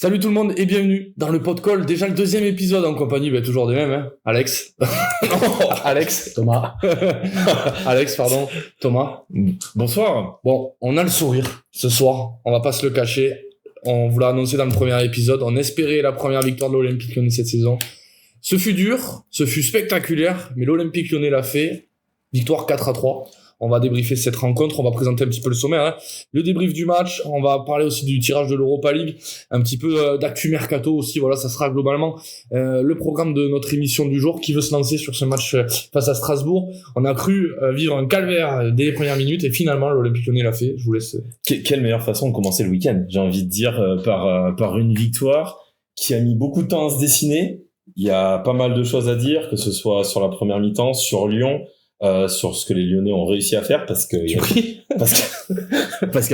Salut tout le monde et bienvenue dans le Podcall, déjà le deuxième épisode en compagnie, toujours des mêmes, hein. Alex. Thomas. Alex, pardon. Thomas. Bonsoir. Bon, on a le sourire ce soir, on va pas se le cacher. On vous l'a annoncé dans le premier épisode, on espérait la première victoire de l'Olympique Lyonnais cette saison. Ce fut dur, ce fut spectaculaire, mais l'Olympique Lyonnais l'a fait. Victoire 4-3. On va débriefer cette rencontre, on va présenter un petit peu le sommaire, hein. Le débrief du match, on va parler aussi du tirage de l'Europa League, un petit peu d'actu mercato aussi, voilà, ça sera globalement le programme de notre émission du jour qui veut se lancer sur ce match face à Strasbourg. On a cru vivre un calvaire dès les premières minutes et finalement l'Olympique Lyonnais l'a fait, je vous laisse. Quelle meilleure façon de commencer le week-end, j'ai envie de dire, par une victoire qui a mis beaucoup de temps à se dessiner. Il y a pas mal de choses à dire, que ce soit sur la première mi-temps, sur Lyon, sur ce que les Lyonnais ont réussi à faire, parce qu'il y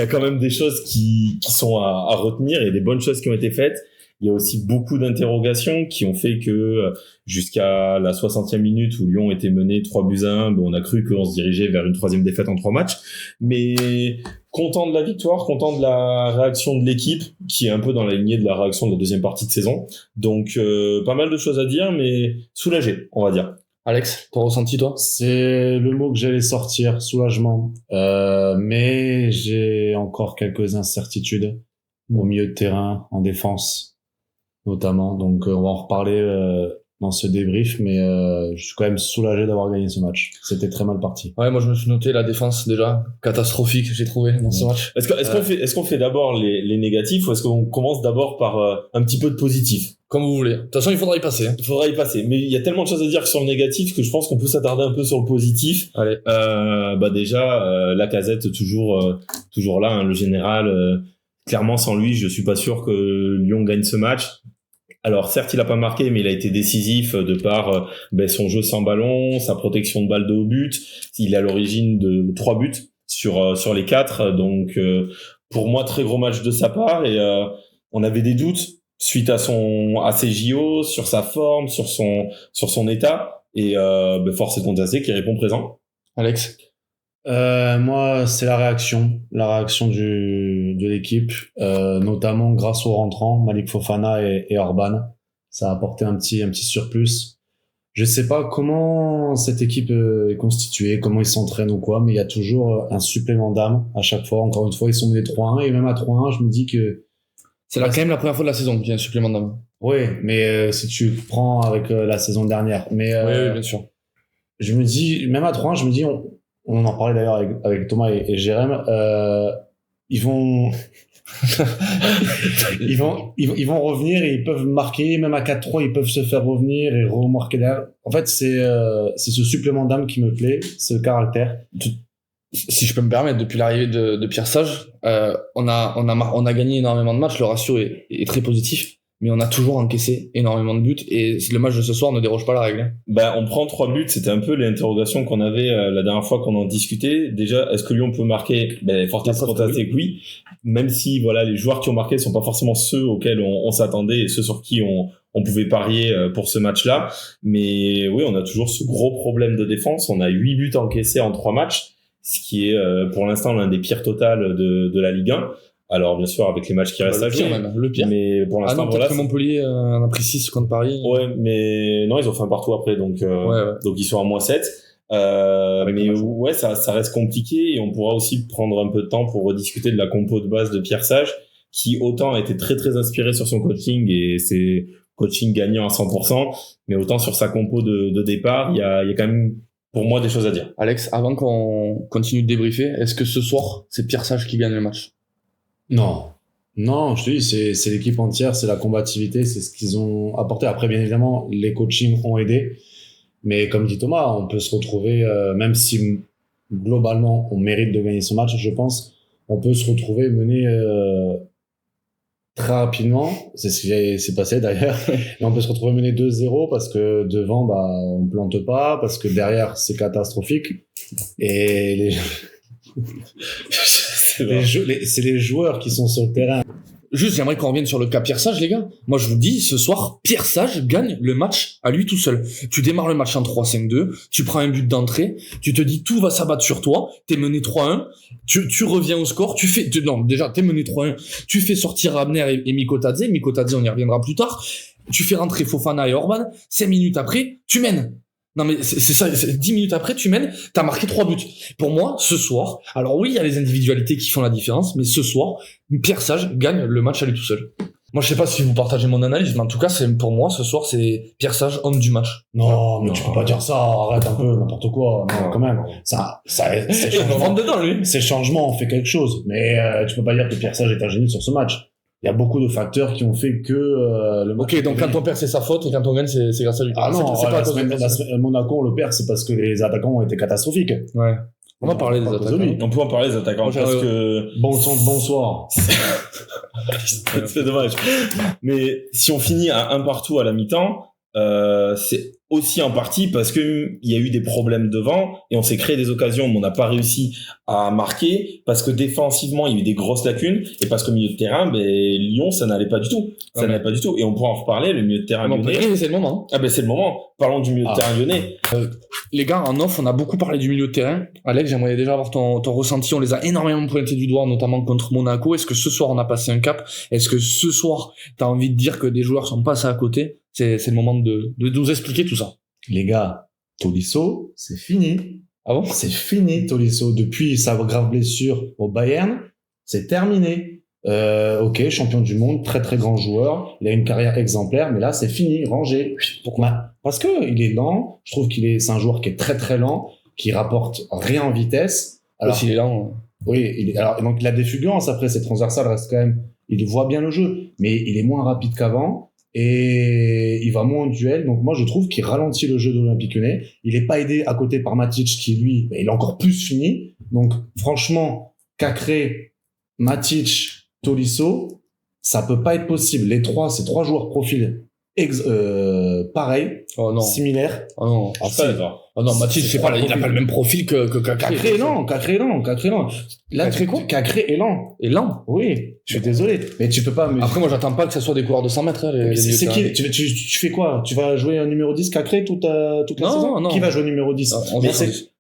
a quand même des choses qui sont à retenir et des bonnes choses qui ont été faites. Il y a aussi beaucoup d'interrogations qui ont fait que jusqu'à la 60e minute où Lyon était mené 3-1, on a cru qu'on se dirigeait vers une troisième défaite en 3 matchs. Mais content de la victoire, content de la réaction de l'équipe qui est un peu dans la lignée de la réaction de la deuxième partie de saison. Donc pas mal de choses à dire, mais soulagé, on va dire. Alex, ton ressenti toi? C'est le mot que j'allais sortir, soulagement. Mais j'ai encore quelques incertitudes au milieu de terrain, en défense notamment. Donc on va en reparler dans ce débrief, mais je suis quand même soulagé d'avoir gagné ce match. C'était très mal parti. Ouais, moi je me suis noté la défense déjà catastrophique, j'ai trouvé dans ce match. Est-ce qu'on fait d'abord les négatifs ou est-ce qu'on commence d'abord par un petit peu de positif? Comme vous voulez. De toute façon, il faudra y passer. Hein. Il faudra y passer. Mais il y a tellement de choses à dire sur le négatif que je pense qu'on peut s'attarder un peu sur le positif. Allez. Déjà, Lacazette toujours là, hein, le général. Clairement, sans lui, je suis pas sûr que Lyon gagne ce match. Alors certes, il a pas marqué, mais il a été décisif de par son jeu sans ballon, sa protection de balle de haut but. Il est à l'origine de 3 buts sur les 4. Donc pour moi, très gros match de sa part. Et on avait des doutes suite à ses JO, sur sa forme, sur son état. Et force est de constater qu'il répond présent. Alex? Moi, c'est la réaction de l'équipe, notamment grâce aux rentrants, Malik Fofana et Orban. Ça a apporté un petit surplus. Je sais pas comment cette équipe est constituée, comment ils s'entraînent ou quoi, mais il y a toujours un supplément d'âme à chaque fois. Encore une fois, ils sont menés 3-1 et même à 3-1, je me dis que c'est là quand même la première fois de la saison qu'il y a un supplément d'âme. Oui, mais si tu prends avec la saison dernière, mais oui, bien sûr. Je me dis, même à 3-1, je me dis, on en parlait d'ailleurs avec Thomas et Jérém, ils vont revenir et ils peuvent marquer, même à 4-3, ils peuvent se faire revenir et remarquer derrière. En fait, c'est ce supplément d'âme qui me plaît, ce caractère. Si je peux me permettre, depuis l'arrivée de Pierre Sage, on a gagné énormément de matchs, le ratio est très positif, mais on a toujours encaissé énormément de buts et le match de ce soir ne déroge pas la règle. On prend 3 buts, c'était un peu l'interrogation qu'on avait la dernière fois qu'on en discutait. Déjà, est-ce que Lyon peut marquer? Fortement que oui. Même si les joueurs qui ont marqué sont pas forcément ceux auxquels on s'attendait et ceux sur qui on pouvait parier pour ce match-là. Mais oui, on a toujours ce gros problème de défense. On a 8 buts encaissés en 3 matchs, ce qui est pour l'instant l'un des pires totals de la Ligue 1. Alors bien sûr avec les matchs qui restent à jouer, le pire. Mais pour l'instant peut-être que Montpellier en a pris 6 contre Paris. Ouais, mais non, ils ont fait un partout après, donc ils sont à -7. Mais ça reste compliqué et on pourra aussi prendre un peu de temps pour rediscuter de la compo de base de Pierre Sage, qui autant a été très très inspiré sur son coaching et ses coaching gagnant à 100%, mais autant sur sa compo de départ, il y a quand même pour moi des choses à dire. Alex, avant qu'on continue de débriefer, est-ce que ce soir c'est Pierre Sage qui gagne le match? Non, je te dis, c'est l'équipe entière, c'est la combativité, c'est ce qu'ils ont apporté. Après, bien évidemment, les coachings ont aidé. Mais comme dit Thomas, on peut se retrouver, même si globalement on mérite de gagner ce match, je pense, on peut se retrouver mené très rapidement. C'est ce qui s'est passé d'ailleurs. Et on peut se retrouver mené 2-0 parce que devant, on plante pas, parce que derrière, c'est catastrophique. Et c'est les joueurs qui sont sur le terrain. juste, j'aimerais qu'on revienne sur le cas Pierre Sage, les gars. Moi, je vous dis, ce soir, Pierre Sage gagne le match à lui tout seul. Tu démarres le match en 3-5-2, tu prends un but d'entrée, tu te dis tout va s'abattre sur toi, t'es mené 3-1, tu reviens au score, déjà, t'es mené 3-1, tu fais sortir Abner et Mikotadze, on y reviendra plus tard, tu fais rentrer Fofana et Orban, 5 minutes après, tu mènes. Non mais c'est ça, 10 minutes après tu mènes, t'as marqué 3 buts. Pour moi, ce soir, alors oui, il y a les individualités qui font la différence, mais ce soir, Pierre Sage gagne le match à lui tout seul. Moi je sais pas si vous partagez mon analyse, mais en tout cas, pour moi, ce soir, c'est Pierre Sage, homme du match. Non, mais tu peux pas dire ça, arrête un peu, n'importe quoi. Non, quand même. C'est rentre dedans, lui. Ces changements ont fait quelque chose, mais tu peux pas dire que Pierre Sage est un génie sur ce match. Il y a beaucoup de facteurs qui ont fait que le match. Ok, donc quand on perd, c'est sa faute, et quand on gagne, c'est grâce à lui. Ah non, Monaco, on le perd, c'est parce que les attaquants ont été catastrophiques. Ouais. On va parler des attaquants. On peut en parler des attaquants parce que... Bonsoir. C'est dommage. Mais si on finit à 1 partout à la mi-temps, c'est aussi en partie parce que il y a eu des problèmes devant et on s'est créé des occasions mais on n'a pas réussi à marquer parce que défensivement il y a eu des grosses lacunes et parce qu'au milieu de terrain Lyon ça n'allait pas du tout et on pourra en reparler. Le milieu de terrain lyonnais, c'est le moment. C'est le moment. Parlons du milieu de terrain lyonnais. Les gars, en off, on a beaucoup parlé du milieu de terrain. Alex, j'aimerais déjà avoir ton ressenti. On les a énormément pointés du doigt, notamment contre Monaco. Est-ce que ce soir, on a passé un cap? Est-ce que ce soir, t'as envie de dire que des joueurs sont passés à côté? C'est le moment de nous expliquer tout ça. Les gars, Tolisso, c'est fini. Ah bon? C'est fini, Tolisso. Depuis sa grave blessure au Bayern, c'est terminé. Ok, champion du monde, très très grand joueur. Il a une carrière exemplaire, mais là, c'est fini, rangé. Pourquoi? Parce que il est lent. Je trouve c'est un joueur qui est très très lent, qui rapporte rien en vitesse. Alors, s'il est lent. Oui, donc la défugance, après, ses transversales reste quand même, il voit bien le jeu, mais il est moins rapide qu'avant. Et il va moins en duel, donc moi je trouve qu'il ralentit le jeu de l'Olympique Lyonnais. Il est pas aidé à côté par Matic qui lui, il est encore plus fini. Donc franchement, Cacré, Matic, Tolisso, ça peut pas être possible. Les trois, c'est 3 joueurs profil pareil, similaire. Oh non, oh non, Matic, il a pas le même profil que Cacré. Cacré, non. Là, Cacré est lent. Et lent? Oui, je suis désolé. Mais tu peux pas, Après, moi, j'attends pas que ça soit des coureurs de 100 mètres, c'est qui? Tu fais quoi? Tu vas jouer un numéro 10 Cacré toute la saison? Non. Qui va jouer numéro 10?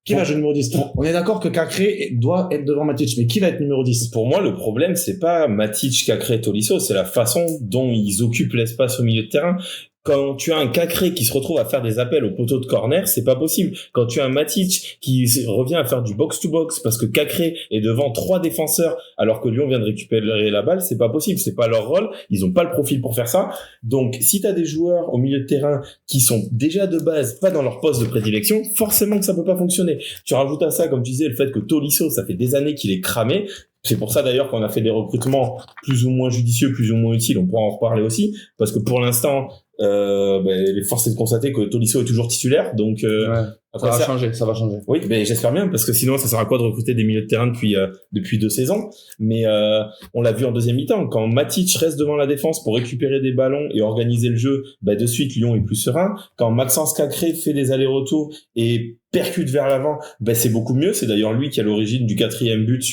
Qui va jouer numéro 10? On est d'accord que Cacré doit être devant Matic, mais qui va être numéro 10? Pour moi, le problème, c'est pas Matic, Cacré, Tolisso, c'est la façon dont ils occupent l'espace au milieu de terrain. Quand tu as un Cacré qui se retrouve à faire des appels au poteau de corner, c'est pas possible. Quand tu as un Matic qui revient à faire du box-to-box parce que Cacré est devant 3 défenseurs alors que Lyon vient de récupérer la balle, c'est pas possible. C'est pas leur rôle. Ils ont pas le profil pour faire ça. Donc, si t'as des joueurs au milieu de terrain qui sont déjà de base pas dans leur poste de prédilection, forcément que ça peut pas fonctionner. Tu rajoutes à ça, comme tu disais, le fait que Tolisso, ça fait des années qu'il est cramé. C'est pour ça d'ailleurs qu'on a fait des recrutements plus ou moins judicieux, plus ou moins utiles. On pourra en reparler aussi parce que pour l'instant, les forces est de constater que Tolisso est toujours titulaire. Donc ça va changer. Oui, j'espère bien parce que sinon ça sert à quoi de recruter des milieux de terrain depuis 2 saisons. Mais on l'a vu en deuxième mi-temps quand Matic reste devant la défense pour récupérer des ballons et organiser le jeu, de suite Lyon est plus serein. Quand Maxence Cacré fait des allers-retours et percute vers l'avant, c'est beaucoup mieux. C'est d'ailleurs lui qui a l'origine du 4e but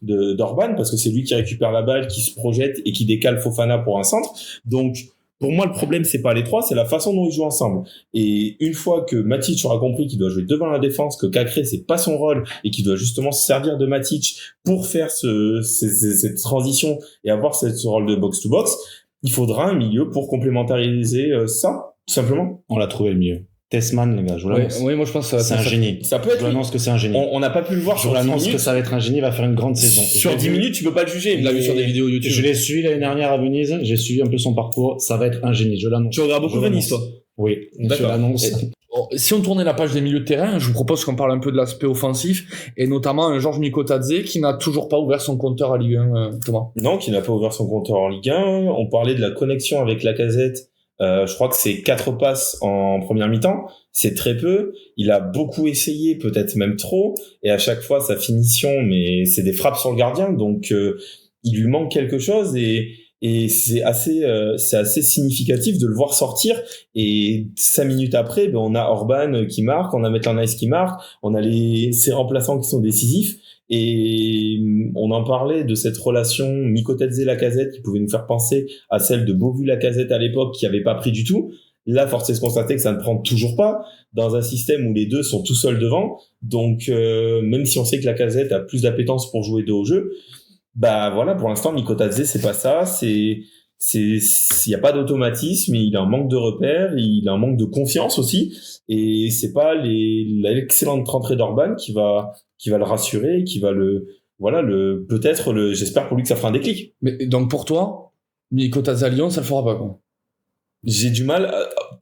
d'Orban parce que c'est lui qui récupère la balle, qui se projette et qui décale Fofana pour un centre. Donc pour moi, le problème, c'est pas les 3, c'est la façon dont ils jouent ensemble. Et une fois que Matic aura compris qu'il doit jouer devant la défense, que Cacré, c'est pas son rôle, et qu'il doit justement se servir de Matic pour faire cette transition et avoir ce rôle de box-to-box, il faudra un milieu pour complémentariser ça, tout simplement. On l'a trouvé le milieu. Tessman, les gars, je vous l'annonce. Oui, moi je pense que c'est un génie. Ça peut être. Je vous l'annonce que c'est un génie. On n'a pas pu le voir sur 10 minutes. Je vous l'annonce que ça va être un génie, il va faire une grande saison. Sur 10 minutes, tu peux pas le juger. Il l'a vu sur des vidéos YouTube. Je l'ai suivi l'année dernière à Venise, j'ai suivi un peu son parcours, ça va être un génie, je l'annonce. Tu regardes beaucoup Venise, toi? Oui, je l'annonce. Si on tournait la page des milieux de terrain, je vous propose qu'on parle un peu de l'aspect offensif, et notamment un Georges Mikotadze qui n'a toujours pas ouvert son compteur à Ligue 1, Thomas. Non, qui n'a pas ouvert son compteur en Ligue 1. On parlait de la connexion avec Lacazette. Je crois que c'est 4 passes en première mi-temps. C'est très peu. Il a beaucoup essayé, peut-être même trop. Et à chaque fois, sa finition, mais c'est des frappes sur le gardien. Donc, il lui manque quelque chose. Et Et c'est assez significatif de le voir sortir. Et 5 minutes après, on a Orban qui marque, on a Maitland Nice qui marque, on a ces remplaçants qui sont décisifs. Et on en parlait de cette relation Mikotadze-Lacazette qui pouvait nous faire penser à celle de Beauvu-Lacazette à l'époque qui avait pas pris du tout. Là, force est de constater que ça ne prend toujours pas dans un système où les deux sont tout seuls devant. Donc, même si on sait que Lacazette a plus d'appétence pour jouer dos au jeu, bah voilà, pour l'instant, Mikotadze, c'est pas ça. Il y a pas d'automatisme, il a un manque de repères, il a un manque de confiance aussi. Et c'est pas l'excellente rentrée d'Orban qui va le rassurer, qui va j'espère pour lui que ça fera un déclic. Mais donc pour toi, Mikotadze à Lyon, ça le fera pas, quoi. J'ai du mal,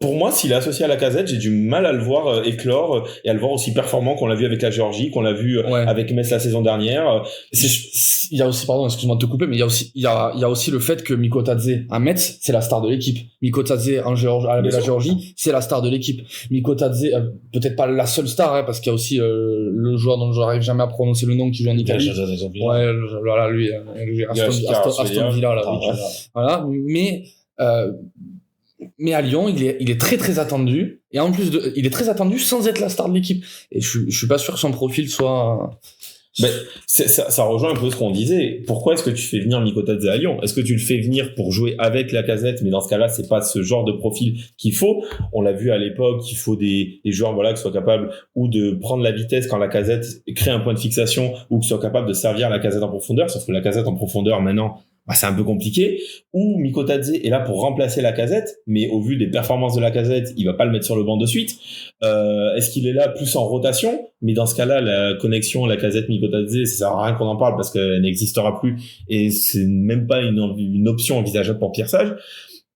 pour moi, s'il est associé à Lacazette, j'ai du mal à le voir éclore et à le voir aussi performant qu'on l'a vu avec la Géorgie, qu'on l'a vu avec Metz la saison dernière. Il y a aussi, pardon, excuse-moi de te couper, mais il y a aussi le fait que Mikotadze à Metz, c'est la star de l'équipe. Mikotadze avec la Géorgie, c'est la star de l'équipe. Mikotadze, peut-être pas la seule star, hein, parce qu'il y a aussi le joueur dont je n'arrive jamais à prononcer le nom qui joue en Italie. Ouais, voilà, lui, Aston Villa, là. Voilà, mais à Lyon, il est très très attendu, et en plus il est très attendu sans être la star de l'équipe. Et je suis pas sûr que son profil soit. Ben, ça rejoint un peu ce qu'on disait. Pourquoi est-ce que tu fais venir Mikotadze à Lyon ? Est-ce que tu le fais venir pour jouer avec Lacazette ? Mais dans ce cas-là, c'est pas ce genre de profil qu'il faut. On l'a vu à l'époque, il faut des joueurs qui soient capables ou de prendre la vitesse quand Lacazette crée un point de fixation, ou qui soient capables de servir Lacazette en profondeur. Sauf que Lacazette en profondeur maintenant, c'est un peu compliqué. Ou Mikotadze est là pour remplacer Lacazette, mais au vu des performances de Lacazette, il va pas le mettre sur le banc de suite. Est-ce qu'il est là plus en rotation ? Mais dans ce cas-là, la connexion Lacazette-Mikotadze, ça sert à rien qu'on en parle parce qu'elle n'existera plus, et c'est même pas une option envisageable pour Pierre Sage.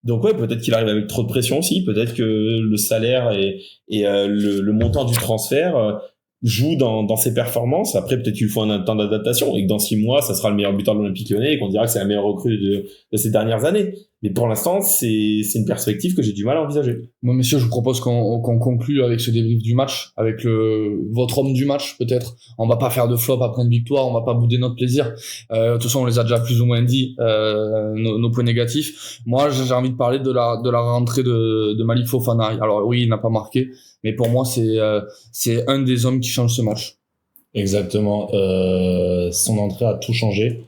Donc ouais, peut-être qu'il arrive avec trop de pression aussi, peut-être que le salaire et le montant du transfert joue dans ses performances. Après, peut-être qu'il faut un temps d'adaptation et que dans 6 mois, ça sera le meilleur buteur de l'Olympique Lyonnais et qu'on dira que c'est la meilleure recrue de ces dernières années. Mais pour l'instant, c'est une perspective que j'ai du mal à envisager. Bon, messieurs, je vous propose qu'on conclue avec ce débrief du match, avec votre homme du match, peut-être. On va pas faire de flop après une victoire, on va pas bouder notre plaisir. De toute façon, on les a déjà plus ou moins dit, nos points négatifs. Moi, j'ai envie de parler de la rentrée de Malik Fofana. Alors oui, il n'a pas marqué, mais pour moi, c'est un des hommes qui change ce match. Exactement. Son entrée a tout changé.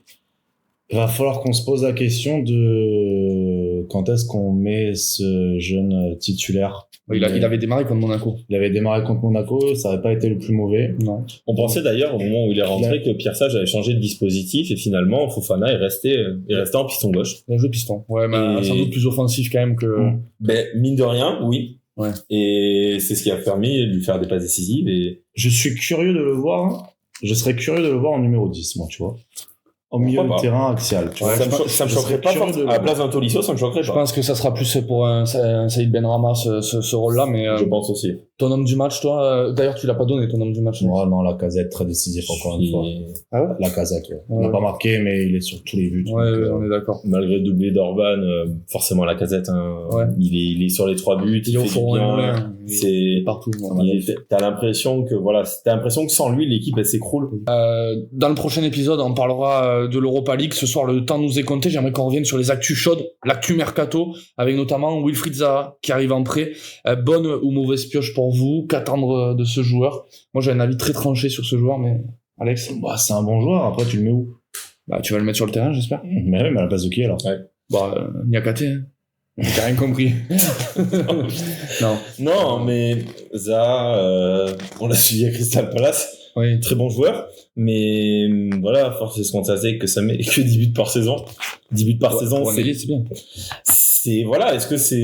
Il va falloir qu'on se pose la question de quand est-ce qu'on met ce jeune titulaire. Il avait démarré contre Monaco. Il avait démarré contre Monaco, ça n'avait pas été le plus mauvais. Non. On pensait d'ailleurs au moment où il est rentré que Pierre Sage avait changé de dispositif, et finalement Fofana est resté en piston gauche. Il a joué piston. Ouais, mais sans doute plus offensif quand même que. Ben mine de rien, oui. Ouais. Et c'est ce qui a permis de lui faire des passes décisives. Et je suis curieux de le voir. Je serais curieux de le voir en numéro 10, moi, tu vois. Au milieu de terrain axial. Tu vois. Ça me choquerait pas forcément. À la place d'un Tolisso, ça me choquerait pas. Je pense que ça sera plus pour un Saïd Benrahma, ce rôle-là, mais. Je pense aussi. Ton homme du match, toi, d'ailleurs, tu l'as pas donné, ton homme du match. Ouais, non, Lacazette, très décisif encore une fois. Ah ouais? Lacazette, ouais. Il n'a pas marqué, mais il est sur tous les buts. Ouais, donc, on est d'accord. Malgré le doublé d'Orban, forcément Lacazette, ouais. Il est sur les 3 buts, il est au fond, c'est partout. T'as l'impression que sans lui, l'équipe, elle s'écroule. Dans le prochain épisode, on parlera de l'Europa League. Ce soir, le temps nous est compté. J'aimerais qu'on revienne sur les actus chaudes, l'actu mercato, avec notamment Wilfried Zaha, qui arrive en prêt. Bonne ou mauvaise pioche pour vous? Qu'attendre de ce joueur? Moi, j'ai un avis très tranché sur ce joueur, mais Alex? Bah, c'est un bon joueur. Après, tu le mets où? Bah, tu vas le mettre sur le terrain, j'espère. Mais oui, mais à la place de qui, alors? Ouais. Bah, Niakate, hein. J'ai rien compris. Non, mais Zaha, on l'a suivi à Crystal Palace. Oui. Très bon joueur. Mais voilà, force est ce qu'on sait que ça met que 10 buts par saison. 10 buts par saison, c'est bien.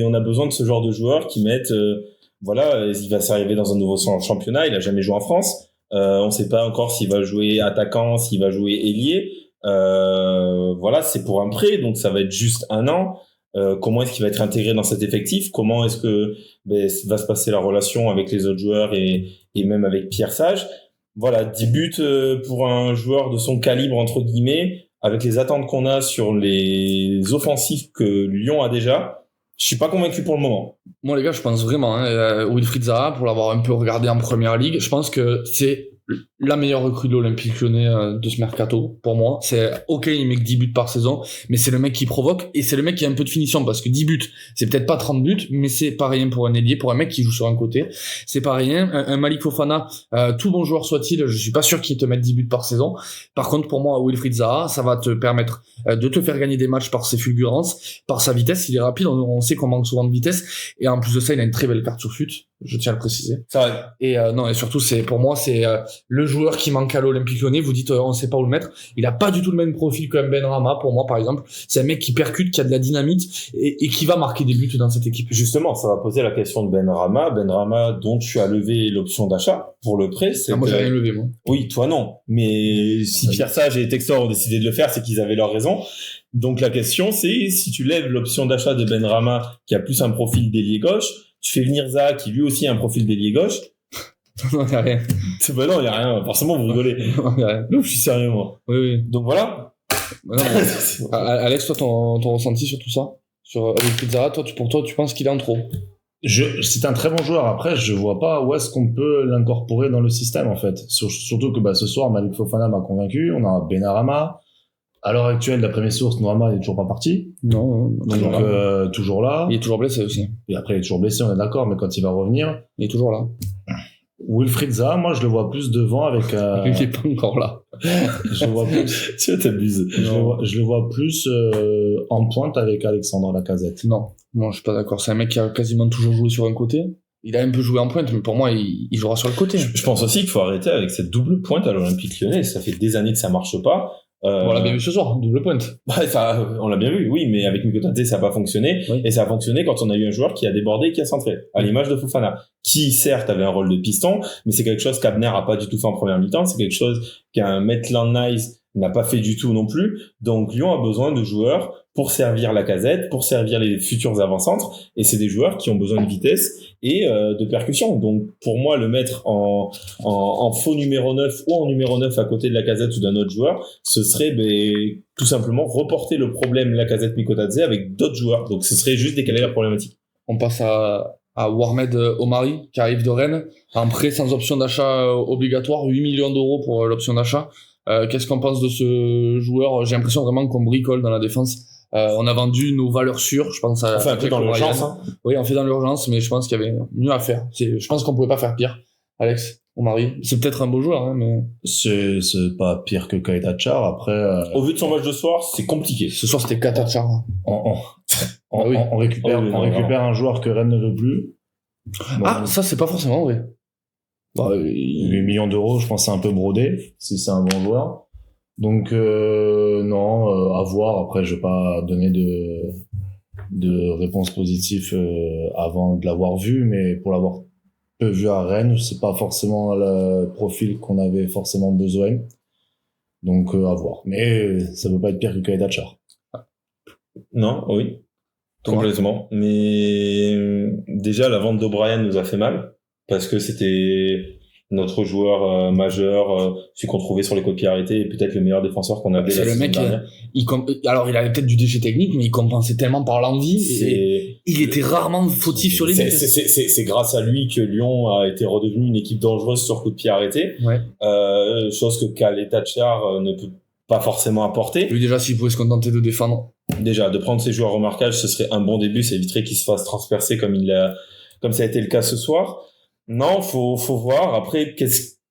On a besoin de ce genre de joueurs qui mettent, il va s'arriver dans un nouveau championnat, il a jamais joué en France. On sait pas encore s'il va jouer attaquant, s'il va jouer ailier. C'est pour un prêt, donc ça va être juste 1 an. Comment est-ce qu'il va être intégré dans cet effectif? Comment est-ce que va se passer la relation avec les autres joueurs et même avec Pierre Sage? Voilà, 10 buts pour un joueur de son calibre, entre guillemets, avec les attentes qu'on a sur les offensifs que Lyon a déjà. Je suis pas convaincu pour le moment. Moi, les gars, je pense vraiment, Wilfried Zaha, pour l'avoir un peu regardé en première ligue, je pense que c'est la meilleure recrue de l'Olympique Lyonnais de ce mercato, pour moi. C'est ok, il met que 10 buts par saison, mais c'est le mec qui provoque, et c'est le mec qui a un peu de finition, parce que 10 buts, c'est peut-être pas 30 buts, mais c'est pas rien pour un ailier, pour un mec qui joue sur un côté. C'est pas rien. Un Malik Fofana, tout bon joueur soit-il, je suis pas sûr qu'il te mette 10 buts par saison. Par contre, pour moi, Wilfried Zaha, ça va te permettre de te faire gagner des matchs par ses fulgurances, par sa vitesse. Il est rapide, on sait qu'on manque souvent de vitesse, et en plus de ça, il a une très belle carte sur fut, je tiens à le préciser. C'est vrai. Et non, et surtout, pour moi, c'est le joueur qui manque à l'Olympique Lyonnais. Vous dites, on sait pas où le mettre. Il a pas du tout le même profil que Benrahma, pour moi, par exemple. C'est un mec qui percute, qui a de la dynamite, et qui va marquer des buts dans cette équipe. Justement, ça va poser la question de Benrahma, dont tu as levé l'option d'achat pour le prêt. Moi, j'ai rien levé, moi. Oui, toi non. Mais si Pierre Sage et Textor ont décidé de le faire, c'est qu'ils avaient leur raison. Donc la question, c'est si tu lèves l'option d'achat de Benrahma, qui a plus un profil d'ailier gauche, tu fais venir Zaha, qui lui aussi a un profil d'ailier gauche. Non, y a rien. Bah non, y a rien. Forcément, vous rigolez. Non, y a rien. Non, je suis sérieux, moi. Oui. Donc voilà. Non, Alex, toi, ton ressenti sur tout ça? Sur Wilfried Zaha, pour toi, tu penses qu'il est en trop? C'est un très bon joueur. Après, je vois pas où est-ce qu'on peut l'incorporer dans le système, en fait. Surtout que, ce soir, Malik Fofana m'a convaincu. On a Benrahma. À l'heure actuelle, d'après mes sources, normalement, il est toujours pas parti. Non. Donc, toujours là. Il est toujours blessé aussi. Et après, il est toujours blessé, on est d'accord, mais quand il va revenir. Il est toujours là. Wilfried Zaha, moi, je le vois plus devant avec, Il est pas encore là. je le vois plus. Tu t'abuses. Je le vois plus, en pointe avec Alexandre Lacazette. Non, je suis pas d'accord. C'est un mec qui a quasiment toujours joué sur un côté. Il a un peu joué en pointe, mais pour moi, il jouera sur le côté. Je pense aussi qu'il faut arrêter avec cette double pointe à l'Olympique Lyonnais. Ça fait des années que ça marche pas. On l'a bien vu ce soir, double pointe. On l'a bien vu, oui, mais avec Mikotate, ça n'a pas fonctionné. Oui. Et ça a fonctionné quand on a eu un joueur qui a débordé et qui a centré, à l'image de Fofana, qui certes avait un rôle de piston, mais c'est quelque chose qu'Abner a pas du tout fait en première mi-temps, c'est quelque chose qu'un Maitland-Niles n'a pas fait du tout non plus. Donc Lyon a besoin de joueurs pour servir Lacazette, pour servir les futurs avant-centres, et c'est des joueurs qui ont besoin de vitesse et de percussion. Donc pour moi, le mettre en faux numéro 9 ou en numéro 9 à côté de Lacazette ou d'un autre joueur, ce serait tout simplement reporter le problème Lacazette-Mikotadze avec d'autres joueurs. Donc ce serait juste décaler la problématique. On passe à Warmed Omari, qui arrive de Rennes, en prêt sans option d'achat obligatoire, 8 millions d'euros pour l'option d'achat. Qu'est-ce qu'on pense de ce joueur? J'ai l'impression vraiment qu'on bricole dans la défense. On a vendu nos valeurs sûres, je pense. On fait un peu dans l'urgence. Hein. Oui, on fait dans l'urgence, mais je pense qu'il y avait mieux à faire. Je pense qu'on pouvait pas faire pire. Alex, Omari, c'est peut-être un beau joueur, hein, mais c'est pas pire que Keita Tchar. Après, au vu de son match de soir, c'est compliqué. Ce soir, c'était Keita Tchar. On récupère un joueur que Rennes ne veut plus. Bon, ça, c'est pas forcément vrai. 8 millions d'euros, je pense que c'est un peu brodé, si c'est un bon joueur. Donc, non, à voir. Après, je vais pas donner de réponse positive avant de l'avoir vu, mais pour l'avoir peu vu à Rennes, c'est pas forcément le profil qu'on avait forcément besoin. Donc, à voir. Mais ça peut pas être pire que Keita Tchar. Non, oui. Complètement. Mais déjà, la vente d'O'Brien nous a fait mal. Parce que c'était notre joueur majeur, celui qu'on trouvait sur les coups de pied arrêtés, et peut-être le meilleur défenseur qu'on avait la saison dernière. Alors il avait peut-être du déchet technique, mais il compensait tellement par l'envie, et il était rarement fautif sur les buts. C'est grâce à lui que Lyon a été redevenu une équipe dangereuse sur coups de pied arrêtés. Ouais. Chose que Keita Tchar ne peut pas forcément apporter. Lui déjà, s'il pouvait se contenter de défendre. Déjà, de prendre ses joueurs au marquage, ce serait un bon début, ça éviterait qu'il se fasse transpercer comme ça a été le cas ce soir. Non, faut voir. Après,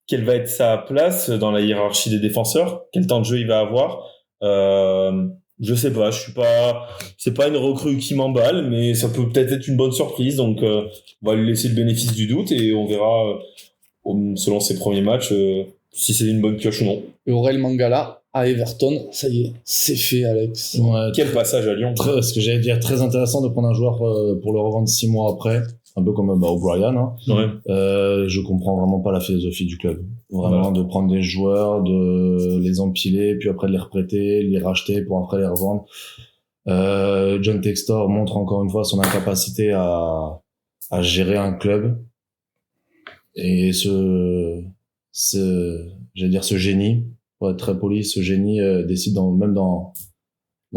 quelle va être sa place dans la hiérarchie des défenseurs? Quel temps de jeu il va avoir? Je sais pas. C'est pas une recrue qui m'emballe, mais ça peut peut-être être une bonne surprise. Donc, on va lui laisser le bénéfice du doute et on verra, selon ses premiers matchs, si c'est une bonne pioche ou non. Et Aurel Mangala à Everton, ça y est, c'est fait, Alex. Ouais, quel passage à Lyon. Ce que j'allais dire, très intéressant de prendre un joueur pour le revendre 6 mois après. Un peu comme O'Brien. Hein. Ouais. Je comprends vraiment pas la philosophie du club. Vraiment, de prendre des joueurs, de les empiler, puis après de les reprêter, les racheter pour après les revendre. John Textor montre encore une fois son incapacité à gérer un club. Et ce génie, pour être très poli, ce génie décide même d'en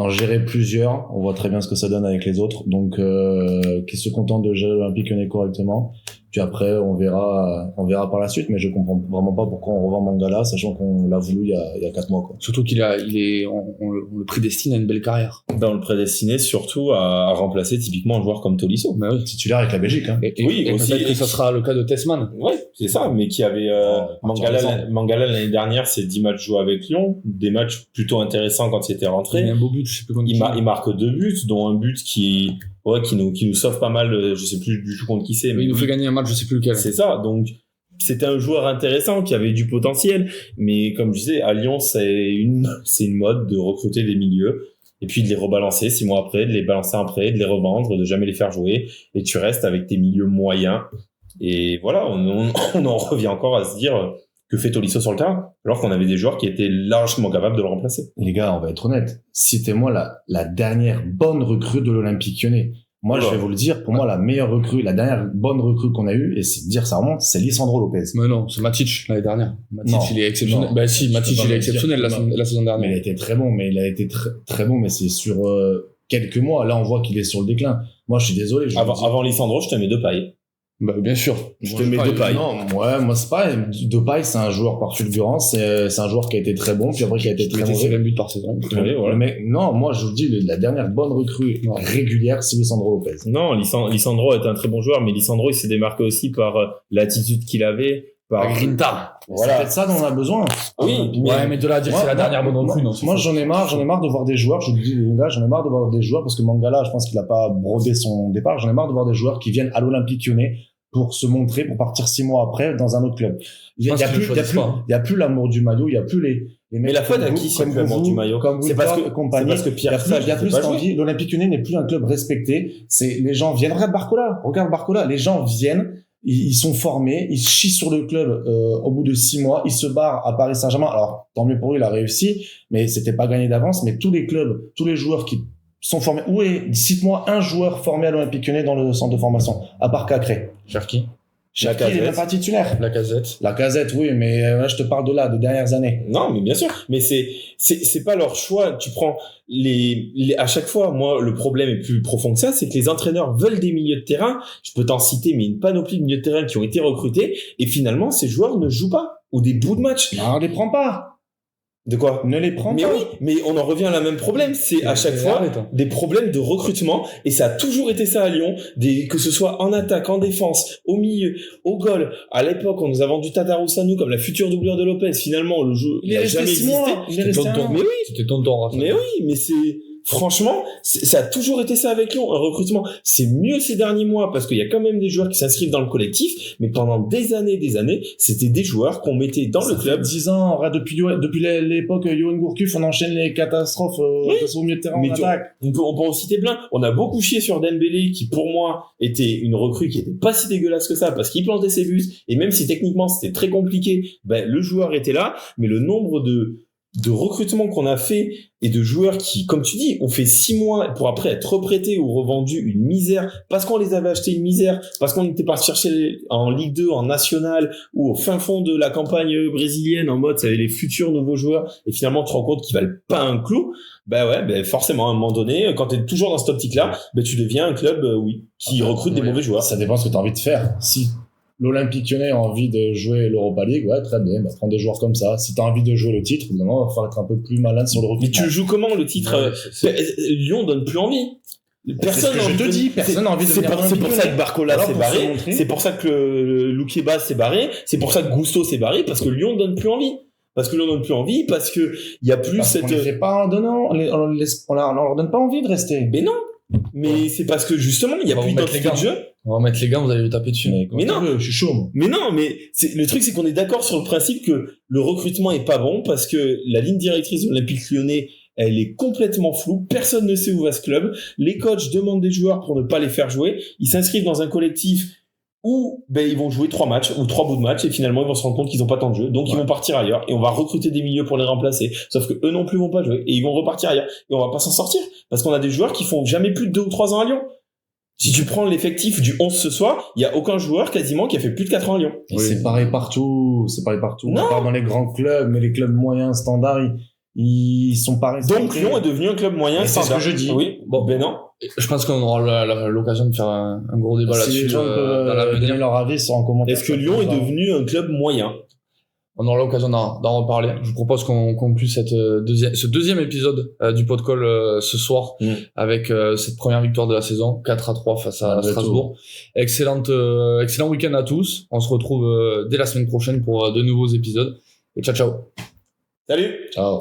gérer plusieurs. On voit très bien ce que ça donne avec les autres. Donc, qui se contente de gérer l'Olympique Lyonnais correctement. Puis après, on verra par la suite, mais je comprends vraiment pas pourquoi on revend Mangala, sachant qu'on l'a voulu il y a 4 mois, quoi. Surtout on le prédestine à une belle carrière. Dans le prédestiné, surtout à remplacer typiquement un joueur comme Tolisso. Bah oui. Titulaire avec la Belgique, hein. Et aussi. peut-être que ça sera le cas de Tessman. Ouais, c'est ça, mais qui avait Mangala l'année dernière, c'est 10 matchs joués avec Lyon, des matchs plutôt intéressants quand il était rentré. Il y a un beau but, je sais plus Il marque 2 buts, dont un but qui nous sauve pas mal, je sais plus du tout contre qui c'est, mais il nous fait gagner un match, je sais plus lequel. c'est ça. Donc c'était un joueur intéressant qui avait du potentiel, mais comme je disais, à Lyon c'est une mode de recruter des milieux et puis de les rebalancer 6 mois après, de les balancer après, de les revendre, de jamais les faire jouer, et tu restes avec tes milieux moyens. Et voilà, on en revient encore à se dire que fait Tolisso sur le terrain, alors qu'on avait des joueurs qui étaient largement capables de le remplacer. Les gars, on va être honnête. Citez-moi la dernière bonne recrue de l'Olympique Lyonnais. Moi, je vais vous le dire, pour moi, la meilleure recrue, la dernière bonne recrue qu'on a eue, et c'est dire ça remonte, c'est Lisandro Lopez. Mais non, c'est Matic l'année dernière. Matic, Non. il est exceptionnel. Non. Bah si, Matic, peux pas il est me exceptionnel dire. la saison dernière. Mais il a été très bon, très bon, mais c'est sur quelques mois. Là, on voit qu'il est sur le déclin. Moi, je suis désolé. Avant Lisandro, je te mets Depay. Bah bien sûr. Je te mets Depay. Non, ouais, moi c'est pas. Depay, c'est un joueur par fulgurance. C'est un joueur qui a été très bon, puis après qui a été très mauvais. 20 buts par saison. Ouais, voilà. Mais non, moi je vous dis, la dernière bonne recrue régulière, c'est Lisandro Lopez. Non, Lisandro est un très bon joueur, mais Lisandro, il s'est démarqué aussi par l'attitude qu'il avait, par Grinta. Voilà. C'est peut-être ça dont on a besoin. Oui, Ouais, mais de là à dire que c'est la dernière bonne recrue, non. Moi, j'en ai marre de voir des joueurs, je vous le dis, les gars, j'en ai marre de voir des joueurs, parce que Mangala, je pense qu'il a pas brodé son départ, j'en ai marre de voir des joueurs qui viennent à l'Olympique Lyonnais pour se montrer, pour partir 6 mois après dans un autre club. Il y a plus l'amour du maillot, il y a plus les mais la faute à qui c'est l'amour du maillot? C'est parce que Pierre Sage, il y a plus cette envie. L'Olympique Lyonnais n'est plus un club respecté. Les gens viennent. Regarde Barcola. Les gens viennent. Ils sont formés, ils chient sur le club au bout de 6 mois, ils se barrent à Paris Saint-Germain. Alors, tant mieux pour eux, il a réussi, mais c'était pas gagné d'avance. Mais tous les clubs, tous les joueurs qui sont formés, cite-moi un joueur formé à l'Olympique Lyonnais dans le centre de formation, à part Cacré. Cherki. Cherki, il est même pas titulaire. La Casette, oui, mais là, je te parle des dernières années. Non, mais bien sûr. Mais c'est pas leur choix. Tu prends à chaque fois, moi, le problème est plus profond que ça, c'est que les entraîneurs veulent des milieux de terrain. Je peux t'en citer, mais une panoplie de milieux de terrain qui ont été recrutés, et finalement, ces joueurs ne jouent pas, ou des bouts de match. Non, on les prend pas. De quoi? Ne les prends pas. Mais oui, mais on en revient à la même problème. C'est à chaque fois des problèmes de recrutement, et ça a toujours été ça à Lyon, que ce soit en attaque, en défense, au milieu, au goal. À l'époque, on nous a vendu Tatarusanu comme la future doublure de Lopez. Finalement, le jeu il a jamais existé. Mais oui, c'était tonton. Mais oui, mais franchement, ça a toujours été ça avec Lyon, un recrutement. C'est mieux ces derniers mois parce qu'il y a quand même des joueurs qui s'inscrivent dans le collectif, mais pendant des années, c'était des joueurs qu'on mettait dans le club. 10 ans, depuis l'époque Johan Gourcuff, on enchaîne les catastrophes au milieu de terrain en attaque. On peut en citer plein. On a beaucoup chié sur Dembélé, qui pour moi était une recrue qui était pas si dégueulasse que ça parce qu'il plantait ses buts, et même si techniquement c'était très compliqué, le joueur était là, mais le nombre de recrutement qu'on a fait et de joueurs qui, comme tu dis, ont fait 6 mois pour après être reprêtés ou revendus une misère parce qu'on les avait achetés une misère, parce qu'on était parti chercher en Ligue 2, en National ou au fin fond de la campagne brésilienne en mode ça avait les futurs nouveaux joueurs, et finalement tu te rends compte qu'ils valent pas un clou. Forcément à un moment donné, quand t'es toujours dans cette optique là, tu deviens un club qui recrute des mauvais joueurs. Ça dépend ce que t'as envie de faire. Si l'Olympique Lyonnais a envie de jouer l'Europa League, ouais, très bien, prends des joueurs comme ça. Si t'as envie de jouer le titre, évidemment, il va falloir être un peu plus malin sur le recrutement. Mais tu joues comment le titre? Lyon donne plus envie. Personne n'a envie de venir. C'est pour ça que Barcola s'est barré. C'est pour ça que Loukieba s'est barré. C'est pour ça que Gusto s'est barré, parce que Lyon donne plus envie. Parce que Lyon donne plus envie, parce que il y a plus cette. On les fait pas en donnant, on leur donne pas envie de rester. Mais non. Mais c'est parce que justement, il y a plus d'identité de jeu. On va mettre les gars, vous allez le taper dessus. Mais non, je suis chaud. Moi. Mais non, mais le truc, c'est qu'on est d'accord sur le principe que le recrutement est pas bon parce que la ligne directrice de l'Olympique Lyonnais, elle est complètement floue. Personne ne sait où va ce club. Les coachs demandent des joueurs pour ne pas les faire jouer. Ils s'inscrivent dans un collectif où ils vont jouer 3 matchs ou 3 bouts de match, et finalement ils vont se rendre compte qu'ils n'ont pas tant de jeu, donc ils vont partir ailleurs, et on va recruter des milieux pour les remplacer. Sauf que eux non plus vont pas jouer, et ils vont repartir ailleurs, et on va pas s'en sortir parce qu'on a des joueurs qui font jamais plus de 2 ou 3 ans à Lyon. Si tu prends l'effectif du 11 ce soir, il y a aucun joueur quasiment qui a fait plus de 4 ans à Lyon. Et c'est pareil partout. Non. À part dans les grands clubs, mais les clubs moyens standards, ils sont pareils. Donc Lyon est devenu un club moyen standard. C'est ce que je dis. Oui. Non. Je pense qu'on aura l'occasion de faire un gros débat Si là-dessus les gens peuvent dans l'avenir. donner leur avis en commentaire. Est-ce que Lyon est devenu un club moyen? On aura l'occasion d'en reparler. Je vous propose qu'on conclue ce deuxième épisode du podcast ce soir avec cette première victoire de la saison, 4-3 face à Strasbourg. Excellent week-end à tous. On se retrouve dès la semaine prochaine pour de nouveaux épisodes. Et ciao, ciao. Salut! Ciao.